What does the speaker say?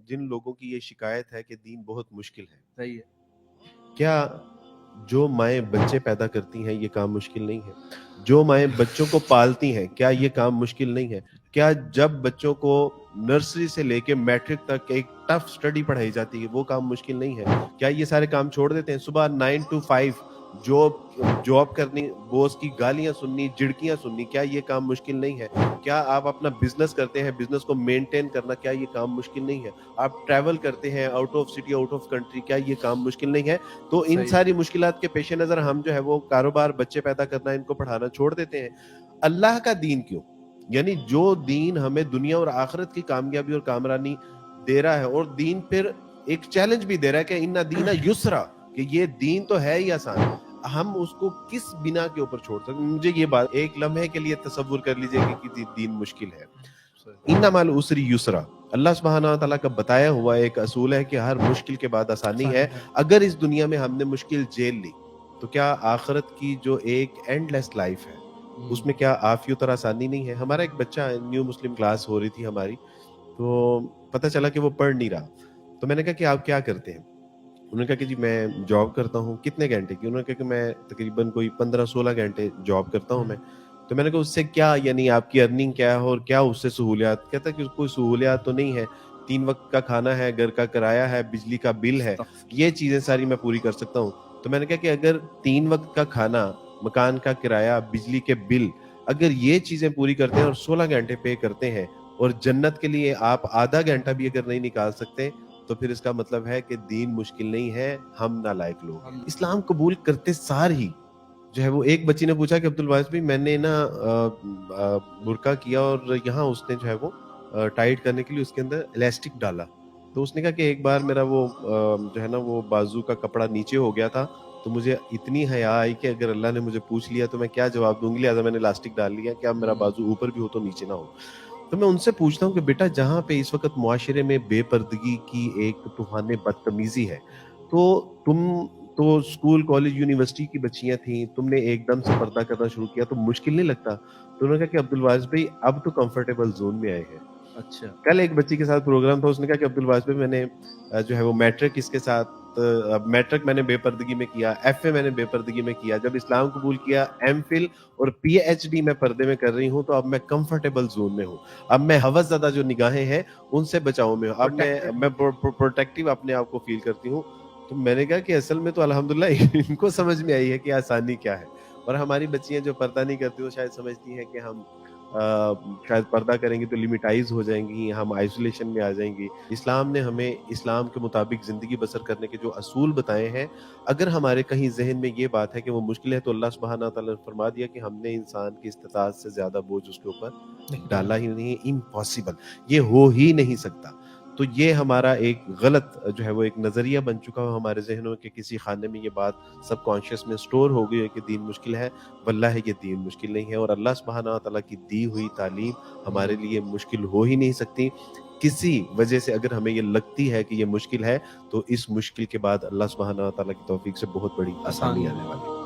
جن لوگوں کی یہ شکایت ہے کہ دین بہت مشکل ہے، صحیح ہے. کیا جو مائیں بچے پیدا کرتی ہیں یہ کام مشکل نہیں ہے؟ جو مائیں بچوں کو پالتی ہیں کیا یہ کام مشکل نہیں ہے؟ کیا جب بچوں کو نرسری سے لے کے میٹرک تک ایک ٹف سٹڈی پڑھائی جاتی ہے وہ کام مشکل نہیں ہے؟ کیا یہ سارے کام چھوڑ دیتے ہیں؟ صبح 9 to 5 جاب کرنی، باس کی گالیاں سننی، جھڑکیاں سننی، کیا یہ کام مشکل نہیں ہے؟ کیا آپ اپنا بزنس کرتے ہیں، بزنس کو مینٹین کرنا، کیا یہ کام مشکل نہیں ہے؟ آپ ٹریول کرتے ہیں out of city, out of country, کیا یہ کام مشکل نہیں ہے؟ تو ان صحیح. ساری مشکلات کے پیش نظر ہم جو ہے وہ کاروبار، بچے پیدا کرنا، ان کو پڑھانا چھوڑ دیتے ہیں. اللہ کا دین کیوں؟ یعنی جو دین ہمیں دنیا اور آخرت کی کامیابی اور کامرانی دے رہا ہے، اور دین پھر ایک چیلنج بھی دے رہا ہے کہ ان دین یسرا، کہ یہ دین تو ہے ہی آسان، ہم اس کو کس بنا کے اوپر چھوڑ سکتے؟ مجھے یہ بات ایک لمحے کے لیے تصور کر لیجئے کہ دین مشکل ہے. انما العسر یسرا، اللہ سبحانہ وتعالیٰ کا بتایا ہوا ایک اصول ہے کہ ہر مشکل کے بعد آسانی ہے. اگر اس دنیا میں ہم نے مشکل جیل لی تو کیا آخرت کی جو ایک اینڈ لیس لائف ہے اس میں کیا عافیت اور آسانی نہیں ہے؟ ہمارا ایک بچہ، نیو مسلم کلاس ہو رہی تھی ہماری، تو پتہ چلا کہ وہ پڑھ نہیں رہا. تو میں نے کہا کہ آپ کیا کرتے ہیں؟ انہوں نے کہا کہ جی میں جاب کرتا ہوں. کتنے گھنٹے کی؟ انہوں نے کہا کہ میں تقریباً کوئی 15-16 گھنٹے جاب کرتا ہوں میں. تو میں نے کہا اس سے کیا، یعنی آپ کی ارننگ کیا ہے اور کیا اس سے سہولیات؟ کہتا ہے کہ کوئی سہولیات تو نہیں ہے، 3 وقت کا کھانا ہے، گھر کا کرایہ ہے، بجلی کا بل ہے، یہ چیزیں ساری میں پوری کر سکتا ہوں. تو میں نے کہا کہ اگر 3 وقت کا کھانا، مکان کا کرایہ، بجلی کے بل، اگر یہ چیزیں پوری کرتے ہیں اور 16 گھنٹے پے کرتے ہیں، اور جنت کے لیے آپ آدھا گھنٹہ بھی اگر نہیں نکال سکتے، تو پھر اس کا مطلب ہے کہ دین مشکل نہیں ہے، ہم نالائق لوگ ہیں. اسلام قبول کرتے سار ہی جو ہے وہ ایک بچی نے پوچھا کہ عبدالواحد بھائی میں نے نا برقع کیا اور یہاں اس نے جو ہے وہ ٹائٹ کرنے کے لیے اس کے اندر الاسٹک ڈالا. تو اس نے کہا کہ ایک بار میرا وہ جو ہے نا وہ بازو کا کپڑا نیچے ہو گیا تھا، تو مجھے اتنی حیا آئی کہ اگر اللہ نے مجھے پوچھ لیا تو میں کیا جواب دوں گی، لہٰذا میں نے الاسٹک ڈال لیا کہ اب میرا بازو اوپر بھی ہو تو نیچے نہ ہو. تو میں ان سے پوچھتا ہوں کہ بیٹا جہاں پہ اس وقت معاشرے میں بے پردگی کی ایک طوفان بدتمیزی ہے، تو تم تو اسکول، کالج، یونیورسٹی کی بچیاں تھیں، تم نے ایک دم سے پردہ کرنا شروع کیا تو مشکل نہیں لگتا؟ تو انہوں نے کہا کہ عبدالواحد بھائی اب تو کمفرٹیبل زون میں آئے ہیں. اچھا. کل ایک بچی کے ساتھ پروگرام تھا، اس نے کہا کہ عبدالواحد بھائی میں نے جو ہے وہ میٹرک اس کے ساتھ، میٹرک میں نے بے پردگی میں کیا، ایف اے میں نے بے پردگی میں کیا، جب اسلام قبول کیا ایم فل اور پی ایچ ڈی میں پردے میں کر رہی ہوں، تو اب میں کمفرٹیبل زون میں ہوں، اب میں ہوس زدہ جو نگاہیں ہیں ان سے بچاؤ میں ہوں، اب میں پروٹیکٹیو اپنے آپ کو فیل کرتی ہوں. تو میں نے کہا کہ اصل میں تو الحمدللہ ان کو سمجھ میں آئی ہے کہ آسانی کیا ہے، اور ہماری بچیاں جو پردہ نہیں کرتی وہ شاید سمجھتی ہیں کہ ہم شاید پردہ کریں گی تو لمیٹائز ہو جائیں گی، ہم آئسولیشن میں آ جائیں گی. اسلام نے ہمیں اسلام کے مطابق زندگی بسر کرنے کے جو اصول بتائے ہیں، اگر ہمارے کہیں ذہن میں یہ بات ہے کہ وہ مشکل ہے، تو اللہ سبحانہ تعالیٰ نے فرما دیا کہ ہم نے انسان کی استطاعت سے زیادہ بوجھ اس کے اوپر ڈالا ہی نہیں، امپاسبل، یہ ہو ہی نہیں سکتا. تو یہ ہمارا ایک غلط جو ہے وہ ایک نظریہ بن چکا ہو ہمارے ذہنوں کے کسی خانے میں، یہ بات سب کانشیس میں سٹور ہو گئی ہے کہ دین مشکل ہے. واللہ یہ دین مشکل نہیں ہے، اور اللہ سبحانہ تعالیٰ کی دی ہوئی تعلیم ہمارے لیے مشکل ہو ہی نہیں سکتی. کسی وجہ سے اگر ہمیں یہ لگتی ہے کہ یہ مشکل ہے، تو اس مشکل کے بعد اللہ سبحانہ تعالیٰ کی توفیق سے بہت بڑی آسانی آنے والی ہے.